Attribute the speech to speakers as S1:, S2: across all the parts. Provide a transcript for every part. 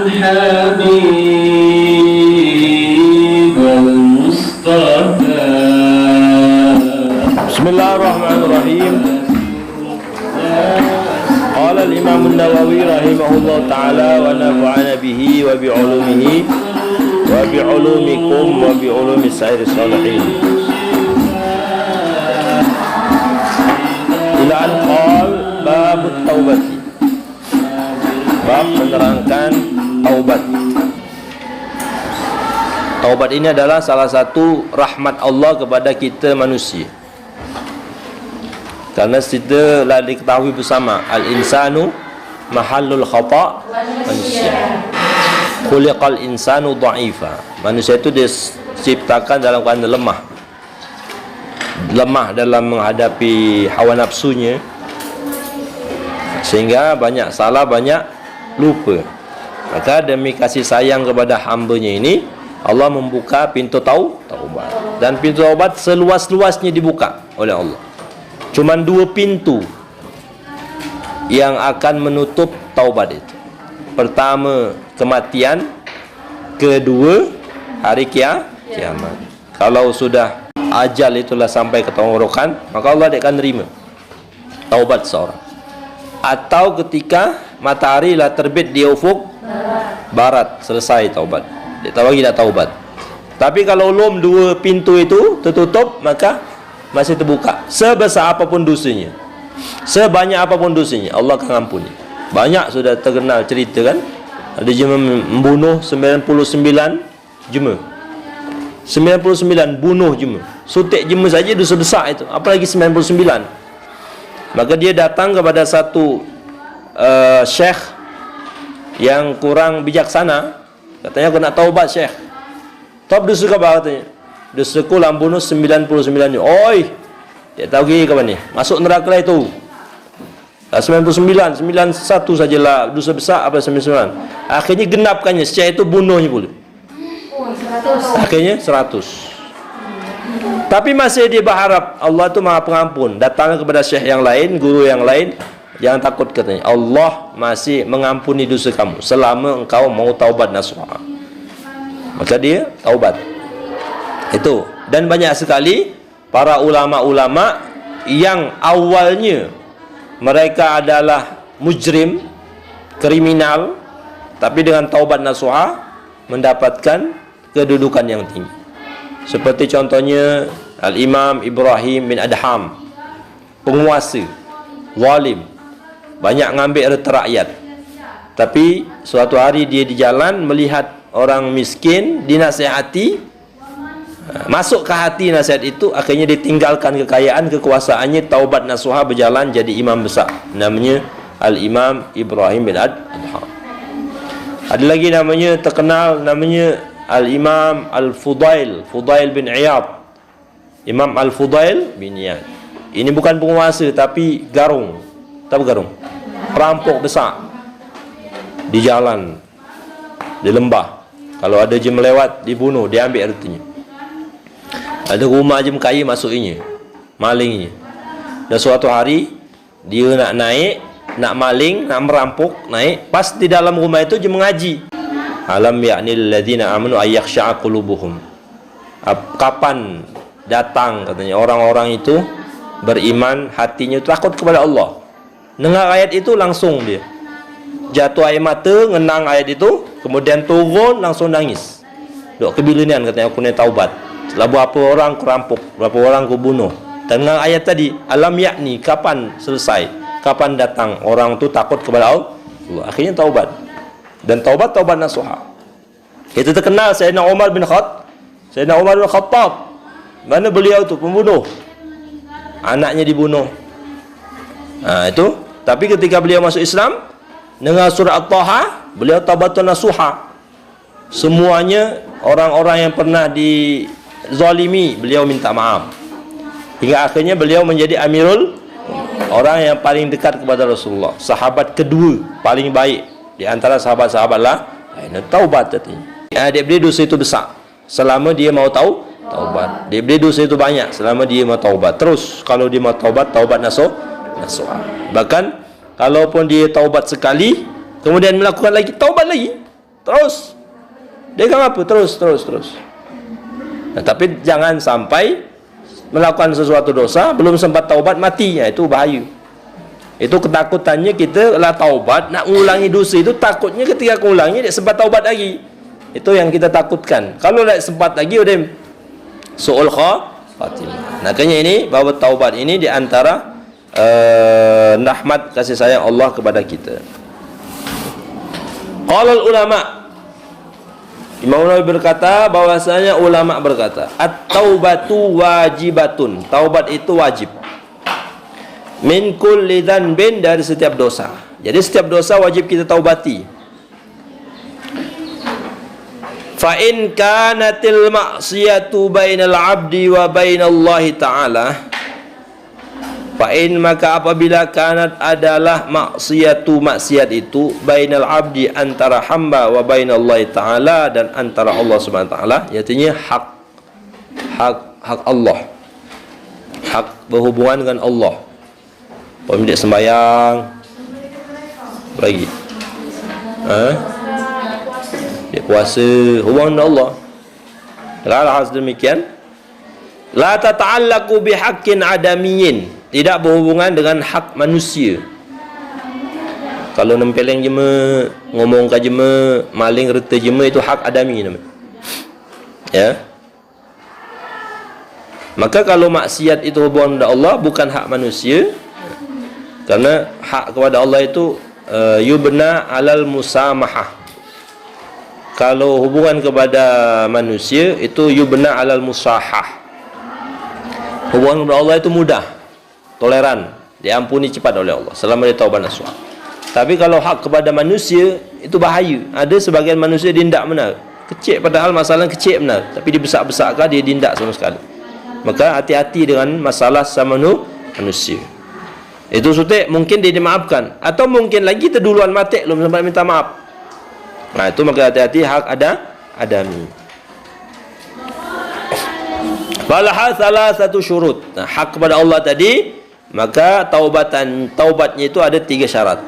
S1: الحبيب المصطفى.
S2: بسم الله الرحمن الرحيم. قال الإمام النووي رحمه الله تعالى ونفعنا به وبعلومه وبعلومكم وبعلوم سائر الصالحين. إلى أن قال باب التوبة. Bab menerangkan taubat. Taubat ini adalah salah satu rahmat Allah kepada kita manusia. Karena kita telah diketahui bersama, al-insanu mahallul khata' manusia. Khuliqal insanu dha'ifa. Manusia itu diciptakan dalam keadaan lemah. Lemah dalam menghadapi hawa nafsunya, sehingga banyak salah, banyak lupa. Maka demi kasih sayang kepada hambanya ini, Allah membuka pintu taubat. Dan pintu taubat seluas-luasnya dibuka oleh Allah. Cuman dua pintu yang akan menutup taubat itu. Pertama, kematian. Kedua, hari kiamat. Kalau sudah ajal itulah sampai ke tenggorokan, maka Allah tidak akan terima taubat seorang. Atau ketika matahari lah terbit di ufuk barat, selesai taubat. Dia tahu lagi tak taubat. Tapi kalau belum dua pintu itu tertutup, maka masih terbuka. Sebesar apapun dosanya, sebanyak apapun dosanya, Allah akan ampuni. Banyak sudah terkenal cerita kan, ada jema membunuh 99 jema. 99 bunuh jema. Sutik jema saja dosa besar itu, apalagi 99. Maka dia datang kepada satu syekh yang kurang bijaksana. Katanya, aku nak taubat syekh. Taubat dosa apa katanya? Dosaku lah bunuh 99. Oi, dia tahu gini kawan ni, masuk neraka lah itu. 99, 91 sajalah dosa besar, apa 99. Akhirnya genapkannya, syekh itu bunuhnya pula. Akhirnya 100. Tapi masih dia berharap Allah itu Maha Pengampun. Datang kepada syekh yang lain, guru yang lain. Jangan takut katanya, Allah masih mengampuni dosa kamu selama engkau mau taubat nasuha. Maka dia taubat. Itu. Dan banyak sekali para ulama-ulama yang awalnya mereka adalah mujrim, kriminal, tapi dengan taubat nasuha mendapatkan kedudukan yang tinggi. Seperti contohnya Al-Imam Ibrahim bin Adham, penguasa, zalim, banyak ngambil harta rakyat. Tapi suatu hari dia di jalan melihat orang miskin dinasihati, masuk ke hati nasihat itu, akhirnya ditinggalkan kekayaan, kekuasaannya, taubat nasuha, berjalan jadi imam besar. Namanya Al-Imam Ibrahim bin Adham. Ada lagi namanya terkenal, namanya Al-Imam Al-Fudail, Fudail bin Iyad. Imam Al-Fudail bin Iyad. Ini bukan penguasa tapi garung. Tahu garung? Perampok besar. Di jalan, di lembah. Kalau ada je melewat, dibunuh, diambil hartanya. Ada rumah je kaya, masukinya, malingnya. Dan suatu hari dia nak naik, nak maling, nak merampok, naik. Pas di dalam rumah itu je mengaji. Alam ya'nil ladzina amanu ayyakhsha'a qulubuhum. Kapan datang katanya orang-orang itu beriman, hatinya takut kepada Allah. Dengar ayat itu langsung dia jatuh air mata, ngenang ayat itu, kemudian turun langsung nangis. Dok kebilinian katanya, aku ni taubat. Setelah berapa orang aku rampok, berapa orang aku bunuh. Dan dengan ayat tadi, alam yakni, kapan selesai? Kapan datang orang tu takut kepada Allah? Akhirnya taubat. Dan taubat nasuha. Itu terkenal Sayyidina Umar bin Khattab. Mana beliau tu pembunuh, anaknya dibunuh. Itu. Tapi ketika beliau masuk Islam, dengan surah At-Taha, beliau taubatun nasuha. Semuanya orang-orang yang pernah dizalimi, beliau minta maaf. Hingga akhirnya beliau menjadi amirul, orang yang paling dekat kepada Rasulullah, sahabat kedua paling baik di antara sahabat-sahabat lah. Taubat katanya. Dia beli dosa itu besar selama dia mau taubat. Dia beli dosa itu banyak selama dia mau taubat. Terus kalau dia mau taubat nasuha. Bahkan kalaupun dia taubat sekali, kemudian melakukan lagi, taubat lagi. terus. Dia kan apa? Terus. Nah, tapi jangan sampai melakukan sesuatu dosa belum sempat taubat mati. Itu bahaya. Itu ketakutannya kita lah taubat nak mengulangi dosa itu, takutnya ketika mengulangi dia sempat taubat lagi. Itu yang kita takutkan. Kalau tak sempat lagi udah su'ul khatimah. Makanya ini bahwa taubat ini di antara rahmat kasih sayang Allah kepada kita. Qala ulama, Imam Nawawi berkata bahwasanya ulama berkata at-taubatu wajibatun. Taubat itu wajib. Min kulli dhanbin, dari setiap dosa. Jadi setiap dosa wajib kita taubati. Fa in kanatil ma'siyatu bainal 'abdi wa bainallahi ta'ala. Fa in, maka apabila kanat adalah maksiat itu bainal 'abdi, antara hamba, wa bainallahi ta'ala, dan antara Allah Subhanahu wa taala, artinya hak Allah. Hak berhubungan dengan Allah. Pemilik sembahyang lagi. Dia puasa, hubungan dengan Allah. Kalau demikian, la tata'allaqu bihaqqin adamiyyin, tidak berhubungan dengan hak manusia. Kalau nempeleng jema, ngomong ka jema, maling reta jema, itu hak adami namanya. Ya. Maka kalau maksiat itu hubungan dengan Allah, bukan hak manusia. Karena hak kepada Allah itu yubna alal musamahah. Kalau hubungan kepada manusia itu yubna alal musahah. Hubungan kepada Allah itu mudah, toleran, diampuni cepat oleh Allah selama dia taubat nasuha. Tapi kalau hak kepada manusia itu bahaya. Ada sebagian manusia dindak benar, kecil, padahal masalah kecil benar, tapi dibesar-besarkan, dia dindak sama sekali. Maka hati-hati dengan masalah sama manusia. Itu sutik, mungkin dia dimaafkan, atau mungkin lagi terduluan mati belum sempat minta maaf. Nah, itu maka hati-hati, hak adami. Falaha salah satu syurut. Nah, hak kepada Allah tadi, maka taubatnya itu ada 3 syarat.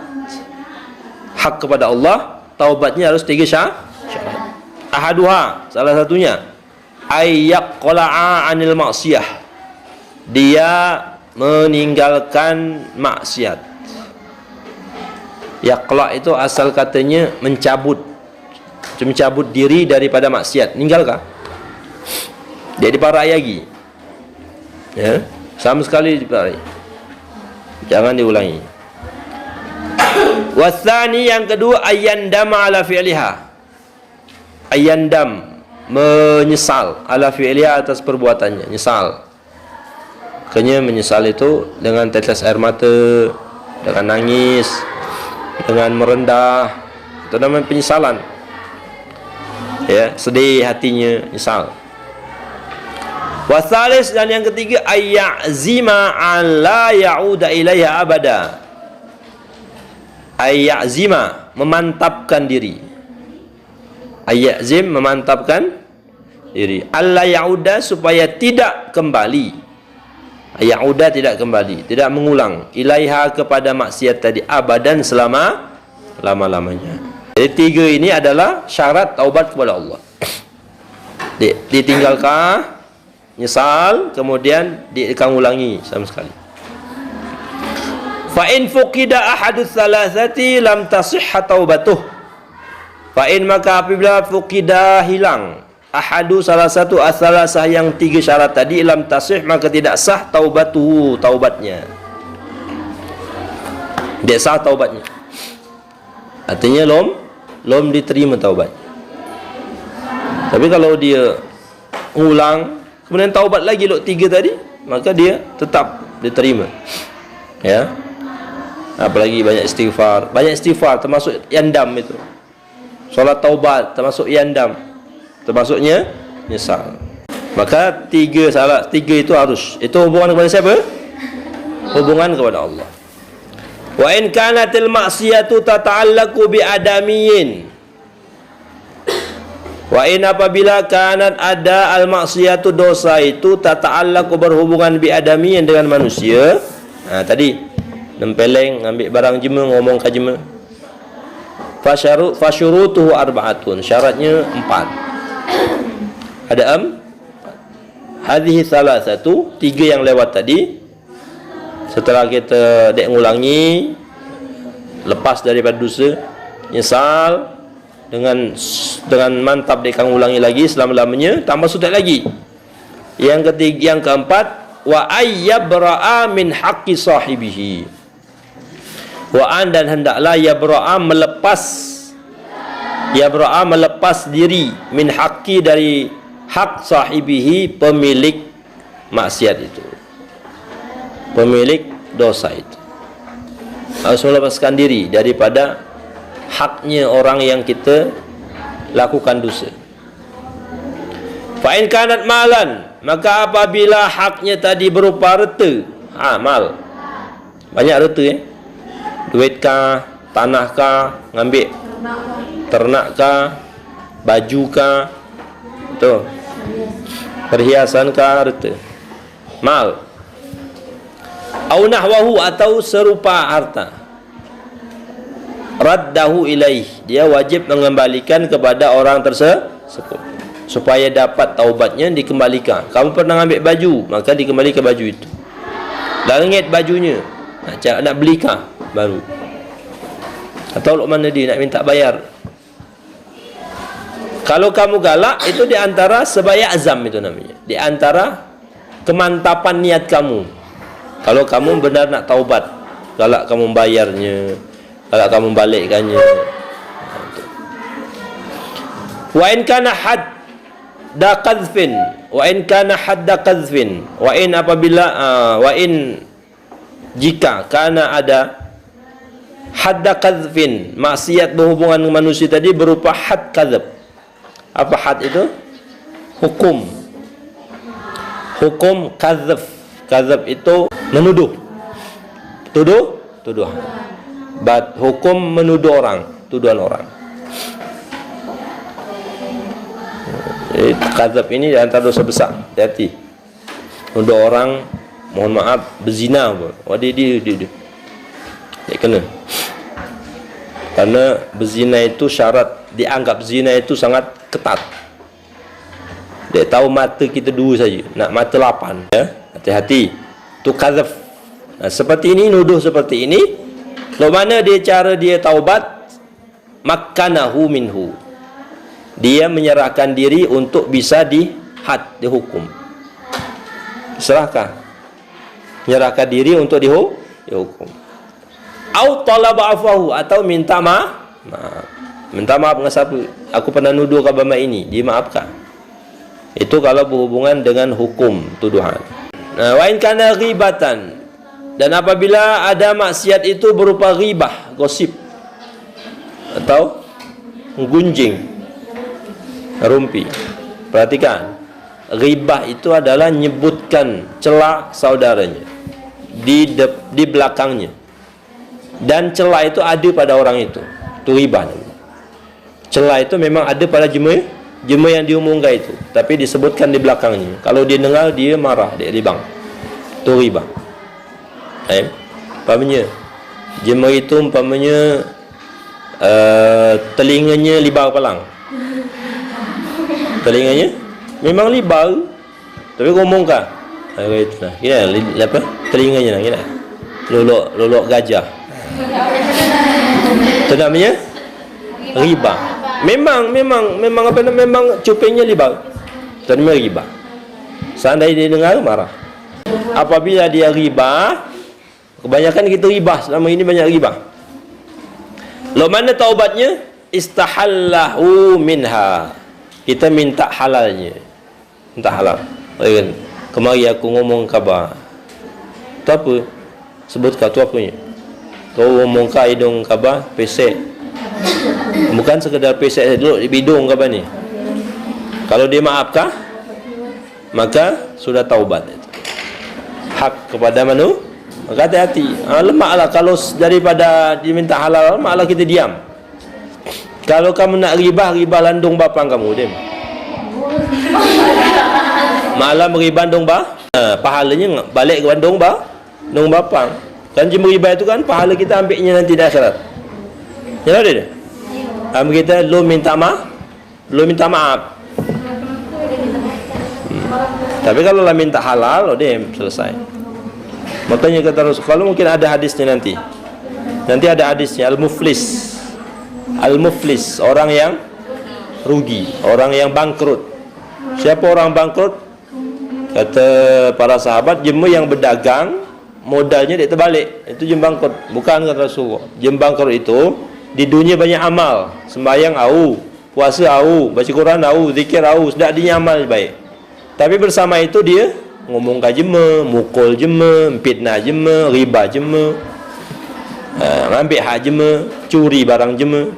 S2: Hak kepada Allah, taubatnya harus 3 syarat. Ahaduha, salah satunya, ayyaqla'a 'anil maksiyah. Dia meninggalkan maksiat. Yaqla' itu asal katanya mencabut diri daripada maksiat. Ninggalkan. Dia diparai lagi. Ya, sama sekali diparai. Jangan diulangi. Wasani, yang kedua, ayyandam ala fi'liha. Ayyandam, menyesal, ala fi'liha, atas perbuatannya, nyesal. Makanya menyesal itu dengan tetes air mata, dengan nangis, dengan merendah, itu namanya penyesalan. Ya, sedih hatinya, nyesal. Wasalis, dan yang ketiga, ayyazima an la ya'uda ilaiha abada. Ayyazima, memantapkan diri. Ayyazim, memantapkan diri. Allah ya'uda, supaya tidak kembali. Ya'uda, tidak kembali, tidak mengulang, ilaiha, kepada maksiat tadi, abadan, selama-lamanya. Jadi 3 ini adalah syarat taubat kepada Allah. Ditinggalkan, nyesal, kemudian dia ulangi sama sekali. Fa in fuqida ahadus salasati lam tasihha taubatuh. Fa in, maka apabila fuqida, hilang, ahadu, salah satu, asalasah, yang 3 syarat tadi, lam tasih, maka tidak sah taubatuhu, taubatnya. Dia sah taubatnya. Artinya belum diterima taubat. Tapi kalau dia ulang, kemudian taubat lagi 3 tadi, maka dia tetap diterima. Ya. Apalagi banyak istighfar termasuk yandam itu. Solat taubat termasuk yandam, termasuknya nyesal. Maka 3 itu harus. Itu hubungan kepada siapa? Hubungan kepada Allah. Wa in kanatil ma'siyatu tata'allaqu bi adamiyyin. Wa in, apabila kanat ada al maksiyatu, dosa itu, tata'allaqu, berhubungan bi adamiyyin, dengan manusia. Tadi nempeleng, ambil barang jema, ngomong ka jema. Fasyurutuhu arba'atun. Syaratnya 4. Ada hadhihi thalathatu, 3 yang lewat tadi. Setelah kita dek ngulangi, lepas daripada dosa, nyesal, dengan mantap dek kang ulangi lagi selama-lamanya, tambah sudah lagi. Yang ketiga, yang keempat, wa ayyabra'a min haqqi sahibihi. Wa an, dan hendaklah yabra'a melepas diri, min haqqi, dari hak sahibihi, pemilik maksiat itu, pemilik dosa itu. Harus melepaskan diri daripada haknya orang yang kita lakukan dosa. Fa in kanat malan, maka apabila haknya tadi berupa harta, mal, banyak harta, duit kah, tanah kah, ngambil ternak kah, baju kah, tu, perhiasan kah, harta, mal. Au nahwahu, atau serupa harta. Raddahu ilaih, dia wajib mengembalikan kepada orang tersebut supaya dapat taubatnya dikembalikan. Kamu pernah ambil baju, maka dikembalikan baju itu. Langit bajunya, nak belikah baru. Atau mana dia nak minta bayar. Kalau kamu galak, itu di antara sebaya azam, itu namanya, di antara kemantapan niat kamu. Kalau kamu benar nak taubat, galak kamu bayarnya, galak kamu balikkannya. Wa in kana hadda qadhfin, wa in kana hadda qadhfin, wa in, apabila wa in, jika kana ada hadda qadhfin, maksiat berhubungan dengan manusia tadi berupa had qadhf. Apa had itu? Hukum qadhf. Qadhf itu menuduh, tuduhan. Hukum menuduh orang, tuduhan orang. Qadhf ini antara dosa besar. Hati-hati. Nuduh orang, mohon maaf, berzina pun. Dia kena. Karena berzina itu syarat, dianggap zina itu sangat ketat. Dia tahu mata kita 2 saja, nak mata 8, ya. Hati-hati. Tu qadhf. Seperti ini, nuduh seperti ini. Kalau mana dia cara dia taubat, makkanahu minhu, dia menyerahkan diri untuk bisa dihukum. Serahkan, menyerahkan diri untuk dihukum. Au talaba afahu, atau minta maaf. Minta maaf dengan siapa? Aku pernah nuduh ke bama ini, dimaafkan. Itu kalau berhubungan dengan hukum tuduhan. Wa in kana ghibatan, dan apabila ada maksiat itu berupa ghibah, gosip, atau gunjing, rumpi. Perhatikan, ghibah itu adalah menyebutkan celah saudaranya di belakangnya, dan celah itu ada pada orang itu. Itu ghibah. Celah itu memang ada pada jemaah yang diumumkan itu, tapi disebutkan di belakangnya. Kalau dia dengar, dia marah, dia ribang. Itu ghibah. Umpamanya jemaah itu, umpamanya telinganya libar palang. Telinganya memang libar, tapi ngomongkan itulah, kira apa? Telinganya kira lolok gajah. Itu namanya riba. Memang apa nama? Memang cupingnya libar. Itu namanya riba. Seandainya dia dengar, marah. Apabila dia riba, kebanyakan kita riba selama ini, banyak riba. Lalu mana taubatnya? Istahallahu minha, kita minta halalnya, minta halal. Kemari aku ngomong khabar. Tu apa? Sebut kau tu apanya? Kau ngomong kau hidung khabar pesek. Bukan sekedar pesek duduk di bidung khabar ni. Kalau dia maafkah, maka sudah taubat. Hak kepada manusia. Maka hati-hati. Lemaklah kalau daripada diminta halal, lemaklah kita diam. Kalau kamu nak riba landung bapang kamu, dem. Malam riba landung pahalanya balik ke landung bapang. Kan jema riba itu kan pahala kita ambilnya nanti di akhirat. Ya ada dia. Kita lu minta maaf, lu minta maaf. Tapi kalau lah minta halal, dia selesai. Makanya kata Rasul, kalau mungkin ada hadisnya nanti. Nanti ada hadisnya al-muflis. Al-muflis, orang yang rugi, orang yang bangkrut. Siapa orang bangkrut? Kata para sahabat, jema yang berdagang modalnya dia terbalik, itu jema bangkrut. Bukan kata Rasulullah. Jema bangkrut itu di dunia banyak amal, sembahyang au, puasa au, baca Quran au, zikir au, sudah dia amal baik. Tapi bersama itu dia ngomong ke jema, mukul jema, fitnah jema, riba jema, ngambil hak jema, curi barang jema.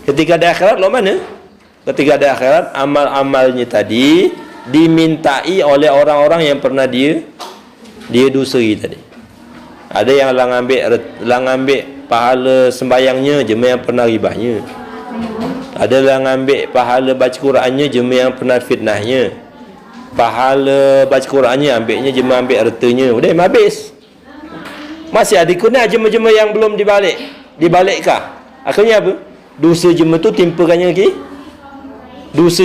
S2: Ketika ada akhirat, lo mana? Ketika ada akhirat, amal-amalnya tadi dimintai oleh orang-orang yang pernah dia dosai tadi. Ada yang lang ambil pahala sembayangnya jema yang pernah ribahnya. Ada yang ambil pahala baca Qurannya jema yang pernah fitnahnya. Pahala baca Qurannya ambilnya jema ambil hartanya. Udah habis. Masih ada kena jema-jema yang belum dibalikkah? Akhirnya apa? Dosa jema tu timpakannya lagi. Dosa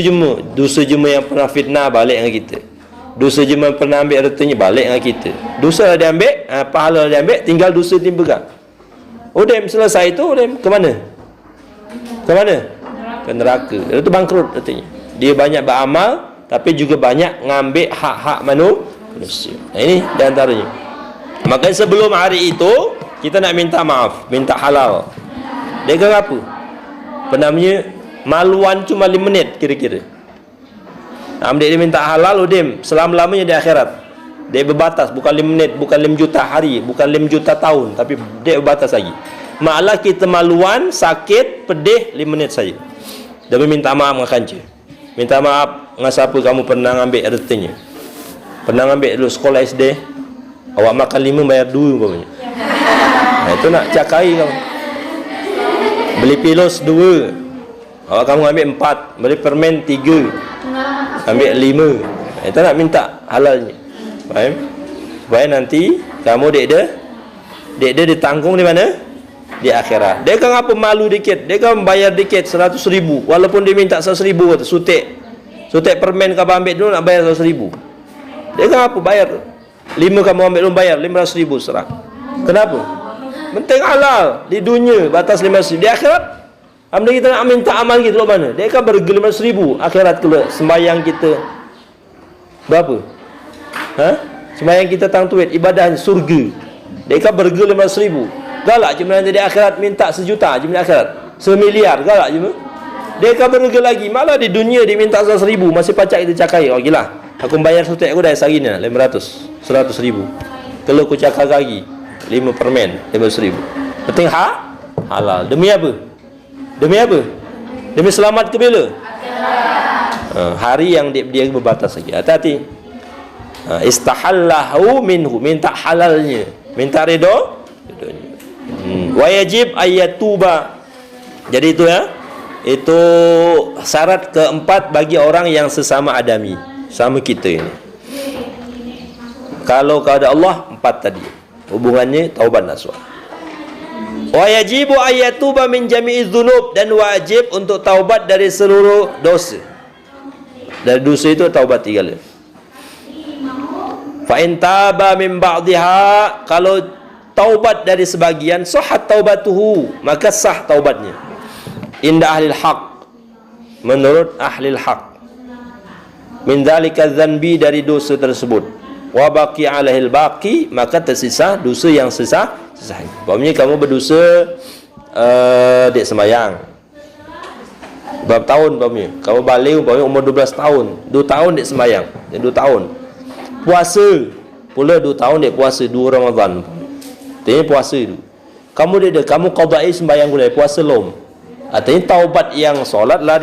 S2: jema yang pernah fitnah balik dengan kita. Dosa jema yang pernah ambil hartanya balik dengan kita. Dosa dah diambil, pahala dah diambil, tinggal dosa timpakan. Udah selesai itu, udah ke mana? Ke mana? Ke neraka. Itu bangkrut artinya. Dia banyak beramal tapi juga banyak ngambil hak-hak manusia. Nah, ini di antaranya. Maka sebelum hari itu kita nak minta maaf, minta halal. Dia kata apa? Penamanya maluan cuma 5 minit kira-kira. Dia minta halal udim selama-lamanya di akhirat. Dia berbatas, bukan 5 menit, bukan 5 juta hari, bukan 5 juta tahun, tapi dia berbatas lagi. Malah kita maluan, sakit, pedih 5 menit saja. Dia minta maaf dengan kanca. Minta maaf dengan siapa kamu pernah ambil hartanya. Pernah ambil dulu sekolah SD, awak makan 5 bayar 2 umpamanya. Nah, itu nak cakai kamu. Beli pilos 2, awak kamu ambil 4, beli permen 3, ambil 5. Itu nak minta halalnya. Faham? Supaya nanti kamu dek dia ditanggung di mana? Di akhirat. Dia kan apa malu dikit, dia kan bayar dikit 100,000, walaupun dia minta 100,000 kata sutek permen kamu ambil dulu nak bayar 100,000. Dia kan apa bayar 5 kamu ambil dulu bayar 500,000 serah. Kenapa? Penting halal di dunia batas 500,000. Di akhirat ambil kita nak minta amal kita loh mana? Dia kan berharga 500,000. Akhirat kalau sembahyang kita berapa? Sembahyang kita tang tuit ibadah surga. Dia kan berharga 500,000. Galak je nanti di akhirat minta 1 juta je di akhirat. 1 miliar galak je. Dia kan berharga lagi. Malah di dunia dia minta 100,000 masih pacak kita cakai. Oh gila. Aku bayar sutek aku dah sehari ni 500, 100,000. Kalau aku cakap lagi 5 permen 500,000. Penting halal. Demi apa? Demi apa? Demi selamat ke bila? Hari yang dia berbatas lagi. Hati-hati. Istahallahu minhu, minta halalnya, minta redha. Wa yajib ayatuba. Jadi itu ya. Itu syarat keempat bagi orang yang sesama adami, sama kita ini. Kalau kepada Allah 4 tadi. Hubungannya taubat nasuha. Wa yajibu ayatuba min jami'i dzunub, dan wajib untuk taubat dari seluruh dosa. Dari dosa itu taubat 3 kali. Fa in taba min ba'dihha, kalau taubat dari sebagian, sahhat taubatuhu, maka sah taubatnya. Inda ahlil haq, menurut ahlil haq. Min dzalika dzanbi, dari dosa tersebut. Wa baqi alaihil baqi, maka tersisa dosa yang sisa. Maksudnya kamu berdosa dek sembahyang berapa tahun umpamanya, kamu balik umpamanya umur 12 tahun, 2 tahun dek sembahyang, 2 tahun puasa pula 2 tahun dek puasa 2 Ramadan, artinya puasa tu kamu kamu qada'i sembahyang gula puasa lom, artinya taubat yang solat lah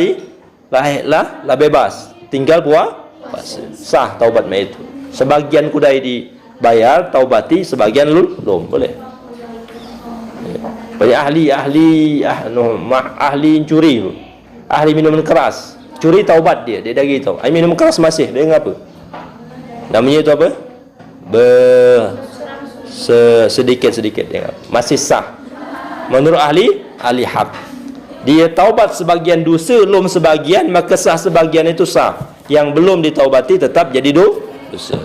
S2: bebas, tinggal puasa, sah taubat mai itu. Sebagian kudai dibayar taubati, sebagian lom boleh. Banyak ahli curi, ahli minuman keras, curi taubat dia dari tahu. Minum keras masih dia apa? Namanya itu apa? Sedikit dia masih sah menurut ahli hak. Dia taubat sebagian dosa, belum sebagian, maka sah sebagian itu sah. Yang belum ditaubati tetap jadi dosa.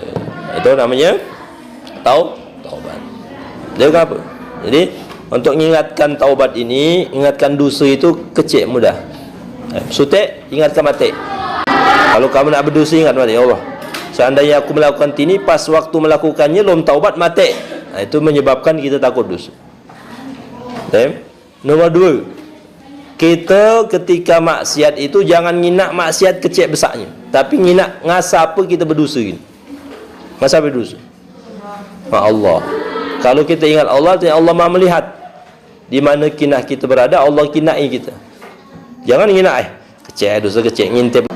S2: Itu namanya taubat. Dia apa? Jadi untuk mengingatkan taubat ini, ingatkan dosa itu kecil mudah. Sutek, ingatkan mati. Kalau kamu nak berdosa, ingat mati. Ya Allah, seandainya aku melakukan ini, pas waktu melakukannya belum taubat, mati. Itu menyebabkan kita takut dosa. Nomor 2, kita ketika maksiat itu jangan nginak maksiat kecil besarnya, tapi nginak ngasa apa kita berdosa gini. Masa berdosa? Allah. Kalau kita ingat Allah, Allah Maha melihat di mana kinah kita berada, Allah kinai kita. Jangan nginak kecil, dosa kecil ngintip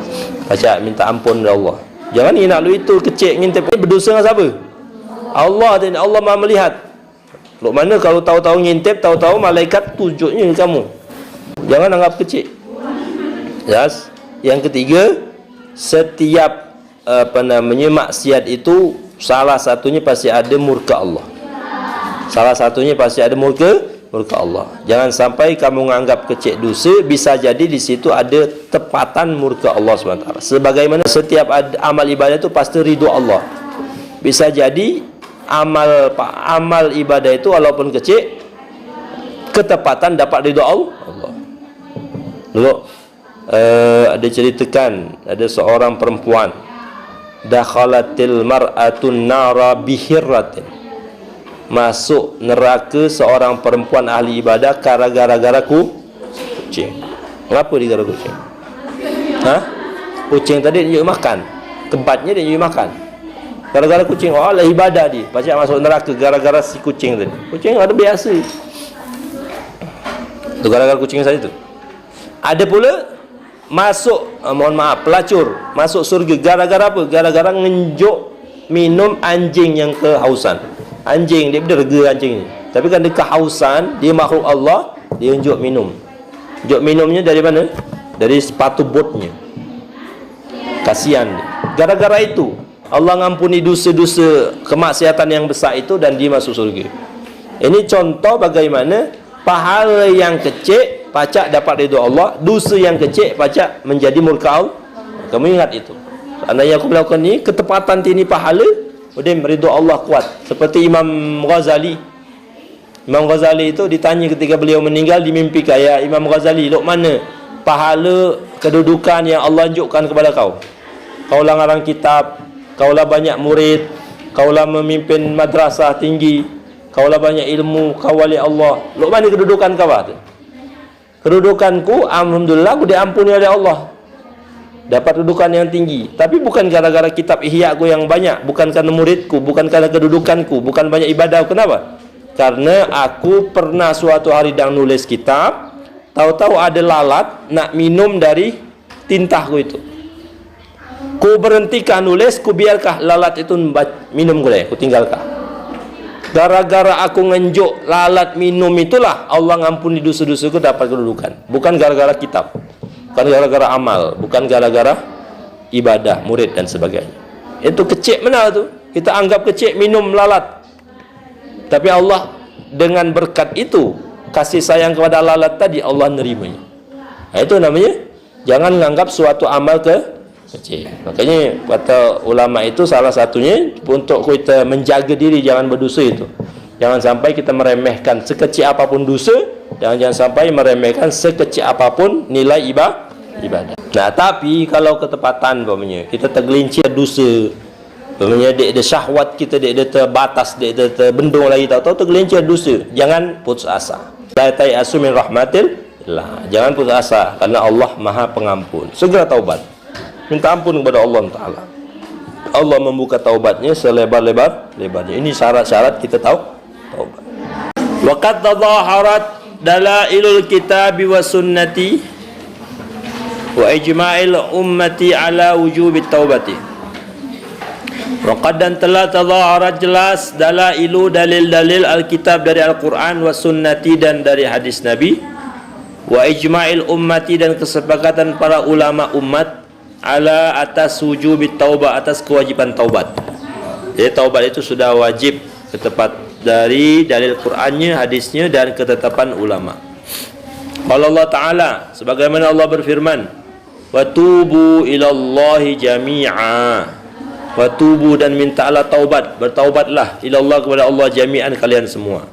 S2: baca minta ampun dari Allah. Jangan nginak lu itu kecil ngintip berdosa dengan siapa? Allah, dan Allah Maha melihat. Lu mana kalau tahu-tahu ngintip, tahu-tahu malaikat tunjuknya kamu. Jangan anggap kecil. Yes. Yang ketiga, setiap maksiat itu salah satunya pasti ada murka Allah. Salah satunya pasti ada murka Allah. Jangan sampai kamu menganggap kecil dosa, bisa jadi di situ ada tepatan murka Allah SWT. Sebagaimana setiap amal ibadah itu pasti ridho Allah. Bisa jadi amal ibadah itu walaupun kecil, ketepatan dapat ridho Allah. Dulu ada ceritakan, ada seorang perempuan, dakhalatil mar'atun nara bihirratin, masuk neraka seorang perempuan ahli ibadah gara-gara kucing. Kenapa dia gara kucing? Kucing tadi dia makan, tempatnya dia makan. Gara-gara kucing, Allah ibadah dia, pasal masuk neraka gara-gara si kucing tadi. Kucing ada biasa. Itu gara-gara kucing saya itu. Ada pula masuk, pelacur masuk surga gara-gara apa? Gara-gara ngenjuk minum anjing yang kehausan. Anjing dia berderga anjing ni, tapi kan dia kehausan, dia makhluk Allah, dia ngenjuk minum. Ngenjuk minumnya dari mana? Dari sepatu botnya. Kasihan dia. Gara-gara itu Allah ngampuni dosa-dosa kemaksiatan yang besar itu dan dia masuk surga. Ini contoh bagaimana pahala yang kecil pacak dapat ridho Allah, dosa yang kecil pacak menjadi murka Allah. Kamu ingat itu. Seandainya aku melakukan ini, ketepatan ini pahala, kemudian ridho Allah kuat. Seperti Imam Ghazali. Imam Ghazali itu ditanya ketika beliau meninggal di mimpi, kaya Imam Ghazali, lok mana pahala kedudukan yang Allah tunjukkan kepada kau? Kaulah ngarang kitab, kaulah banyak murid, kaulah memimpin madrasah tinggi, kaulah banyak ilmu, kau wali Allah. Lok mana kedudukan kau tu? Kedudukanku, alhamdulillah, aku diampuni oleh Allah, dapat kedudukan yang tinggi. Tapi bukan gara-gara kitab ihya aku yang banyak, bukan karena muridku, bukan karena kedudukanku, bukan banyak ibadah. Kenapa? Karena aku pernah suatu hari dah nulis kitab, tahu-tahu ada lalat nak minum dari tintahku itu. Ku berhentikan nulis, ku biarkah lalat itu minum boleh, ku tinggalkah. Gara-gara aku ngenjuk lalat minum itulah Allah ngampuni dosa-dosaku, dapat kedudukan. Bukan gara-gara kitab, bukan gara-gara amal, bukan gara-gara ibadah, murid dan sebagainya. Itu kecil mana tu? Kita anggap kecil minum lalat. Tapi Allah dengan berkat itu, kasih sayang kepada lalat tadi, Allah nerimanya. Itu namanya jangan menganggap suatu amal kecil. Makanya kata ulama itu salah satunya untuk kita menjaga diri jangan berdosa itu. Jangan sampai kita meremehkan sekecil apapun dosa, jangan sampai meremehkan sekecil apapun nilai ibadah. Nah, tapi kalau ketepatan umpamanya kita tergelincir dosa, umpamanya dia ada syahwat kita, dia ada terbatas, dia ada terbendung lagi, tahu-tahu tergelincir dosa, jangan putus asa. La ta'asu min rahmatillah. Jangan putus asa karena Allah Maha Pengampun. Segera taubat. Minta ampun kepada Allah Ta'ala. Allah membuka taubatnya selebar-lebarnya. Ini syarat-syarat kita taubat. Waqad tadhaharat dalailul kitabi wa sunnati wa ijma'il ummati ala wujubit taubati. Waqad dan telah tadhaharat jelas dalailu dalil-dalil alkitab dari Al-Quran wa sunnati dan dari hadis Nabi wa ijma'il ummati dan kesepakatan para ulama umat ala atas wujubit taubah, atas kewajiban taubat. Jadi taubat itu sudah wajib, ketepat dari dalil Qur'annya, hadisnya dan ketetapan ulama. Qala Allah Ta'ala, sebagaimana Allah berfirman, wa tubu ilallahi jami'a, wa tubu, dan mintalah taubat, bertaubatlah ilallah, kepada Allah, jami'an, kalian semua.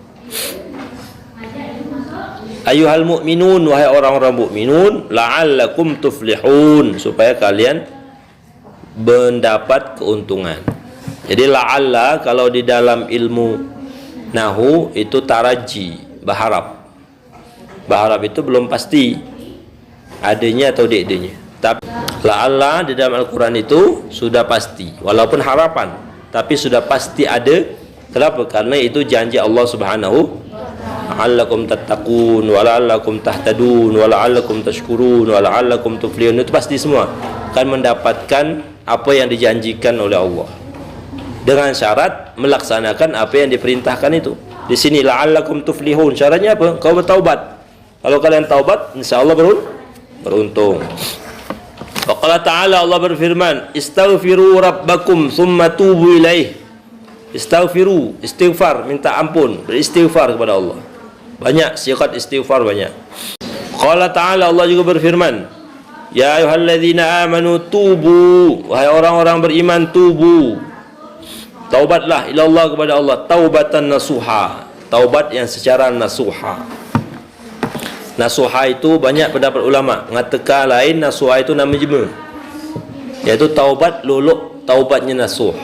S2: Ayuhal mu'minun, wahai orang-orang mukminun, la'allakum tuflihun, supaya kalian mendapat keuntungan. Jadi la'alla kalau di dalam ilmu nahu itu taraji, berharap. Berharap itu belum pasti adanya atau tidak. Tapi la'alla di dalam Al-Quran itu sudah pasti, walaupun harapan, tapi sudah pasti ada. Kenapa? Karena itu janji Allah Subhanahu. La'allakum tattaqun wa la'allakum tahtadun wa la'allakum tashkurun wa la'allakum tuflihun. Itu pasti semua akan mendapatkan apa yang dijanjikan oleh Allah, dengan syarat melaksanakan apa yang diperintahkan itu. Di sini la'allakum tuflihun, syaratnya apa? Kau bertaubat. Kalau kalian taubat, insyaallah beruntung. Wa qala ta'ala, Allah berfirman, istaghfiru rabbakum thumma tubu ilaih. Istaghfiru, istighfar, minta ampun, beristighfar kepada Allah. Banyak siqat istighfar, banyak. Qala ta'ala, Allah juga berfirman, ya ayyuhalladzina amanu tubu, wahai orang-orang beriman, tubu, taubatlah ilallah, kepada Allah, taubatan nasuha, taubat yang secara nasuha. Nasuha itu banyak pendapat ulama mengatakan lain, nasuha itu nama jema, iaitu taubat luluk, taubatnya nasuh.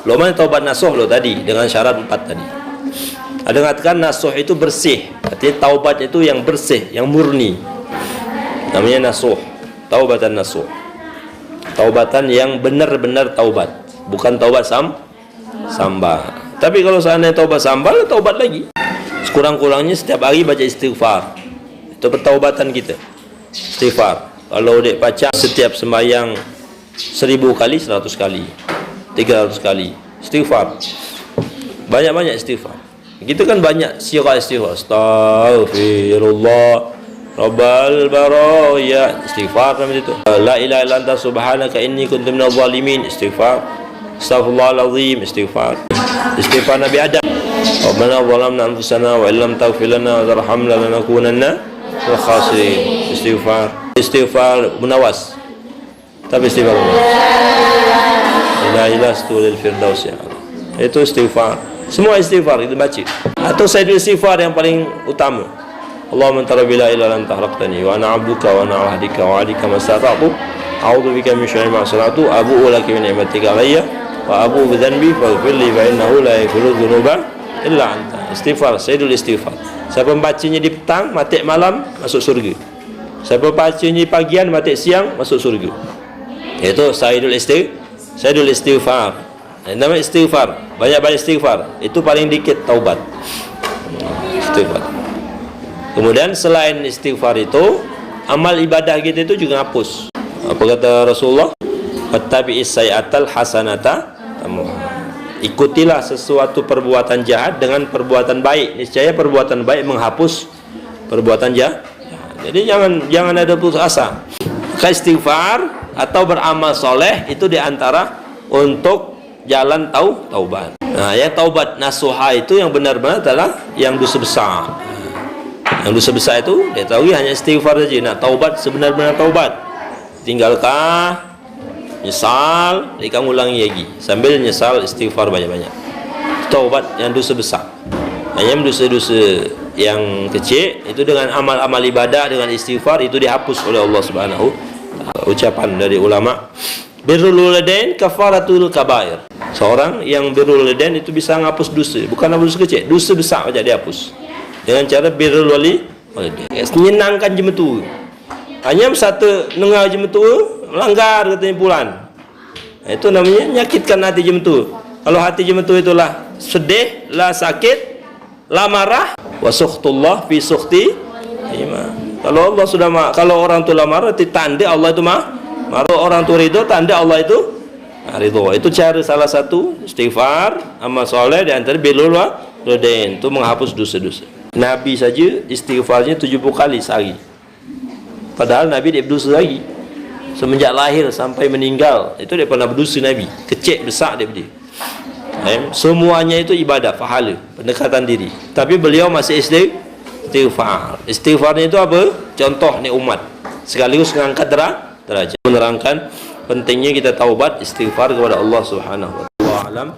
S2: Lo mana taubat nasuh lo tadi dengan syarat 4 tadi. Ada mengatakan nasuh itu bersih, artinya taubat itu yang bersih, yang murni, namanya nasuh, taubatan nasuh, taubatan yang benar-benar taubat, bukan taubat sambal. Tapi kalau seandainya taubat sambal, taubat lagi. Sekurang-kurangnya setiap hari baca istighfar. Itu pertaubatan kita, istighfar. Kalau dek pacar setiap sembahyang 1000 kali, 100 kali, 300 kali istighfar. Banyak-banyak istighfar. Kita kan banyak sirat istighfar. Astaghfirullah Rabbal baraya, istighfar namanya itu. La ilaha illa anta subhanaka inni kuntu minadh zalimin, istighfar. Astaghfirullahalazim, istighfar. Istighfar Nabi Adam. Rabbana zalamna anfusana wa illam taghfir lana wa tarhamna lanakunanna minal khasirin, istighfar. Istighfar munawas. Tapi istighfar la ilaha illallah firdaus, ya. Itu istighfar. Semua istighfar kita baca. Atau sayyidul istighfar yang paling utama, Allahumma anta rabbi la ilaha illa anta khalaqtani wa ana 'abduka wa ana 'ala ahdika wa 'adika mastata'tu a'udzu bika min syarri ma sana'tu abu'u laka bi ni'matika 'alayya wa abu'u bi dhanbi faghfir li fa innahu la yaghfiru dzunuba illa anta. Istighfar, sayyidul istighfar. Siapa membacanya di petang, mati malam, masuk surga. Siapa bacanya pagian, mati siang, masuk surga. Itu sayyidul istighfar. Nama istighfar, banyak-banyak istighfar. Itu paling dikit taubat. Istighfar. Kemudian selain istighfar itu, amal ibadah kita itu juga hapus. Apa kata Rasulullah? Fattabi'is sayyi'atal hasanata tamuha. Ikutilah sesuatu perbuatan jahat dengan perbuatan baik. Niscaya perbuatan baik menghapus perbuatan jahat. Jadi jangan ada putus asa. Istighfar atau beramal soleh itu diantara untuk jalan taubat. Nah, yang taubat nasuha itu yang benar-benar adalah yang dosa besar. Yang dosa besar itu dia tahu hanya istighfar saja. Nah, taubat sebenar-benar taubat. Tinggalkah, nyesal, kamu ulangi lagi sambil nyesal, istighfar banyak-banyak. Taubat yang dosa besar. Hanya dosa-dosa yang kecil itu dengan amal-amal ibadah, dengan istighfar itu dihapus oleh Allah Subhanahu. Ucapan dari ulama, birrul walidain kafaratul kabair. Seorang yang birrul walidain itu bisa menghapus dosa, bukan dosa kecil, dosa besar saja dihapus dengan cara birrul walidain. Menyenangkan jematu. Hanya satu dengar jematu melanggar katanya pulan. Itu namanya menyakitkan hati jematu. Kalau hati jematu itulah sedih, lah sakit, lah marah, wa sukhtullah fi sukhti iman. Kalau Allah sudah kalau orang tu lah marah, itu tanda Allah itu marah. Orang tu ridho, tanda Allah itu ridho. Itu cara salah satu istighfar, amal soleh di antara birrul walidain itu menghapus dosa-dosa. Nabi saja istighfarnya 70 kali sehari. Padahal Nabi dia berdosa lagi. Semenjak lahir sampai meninggal itu dia pernah berdosa Nabi. Kecil besar dia. Semuanya itu ibadah, pahala, pendekatan diri. Tapi beliau masih istighfar. Istighfarnya itu apa? Contoh nih umat. Sekaligus mengangkat derajat, menerangkan pentingnya kita taubat, istighfar kepada Allah Subhanahu wa taala.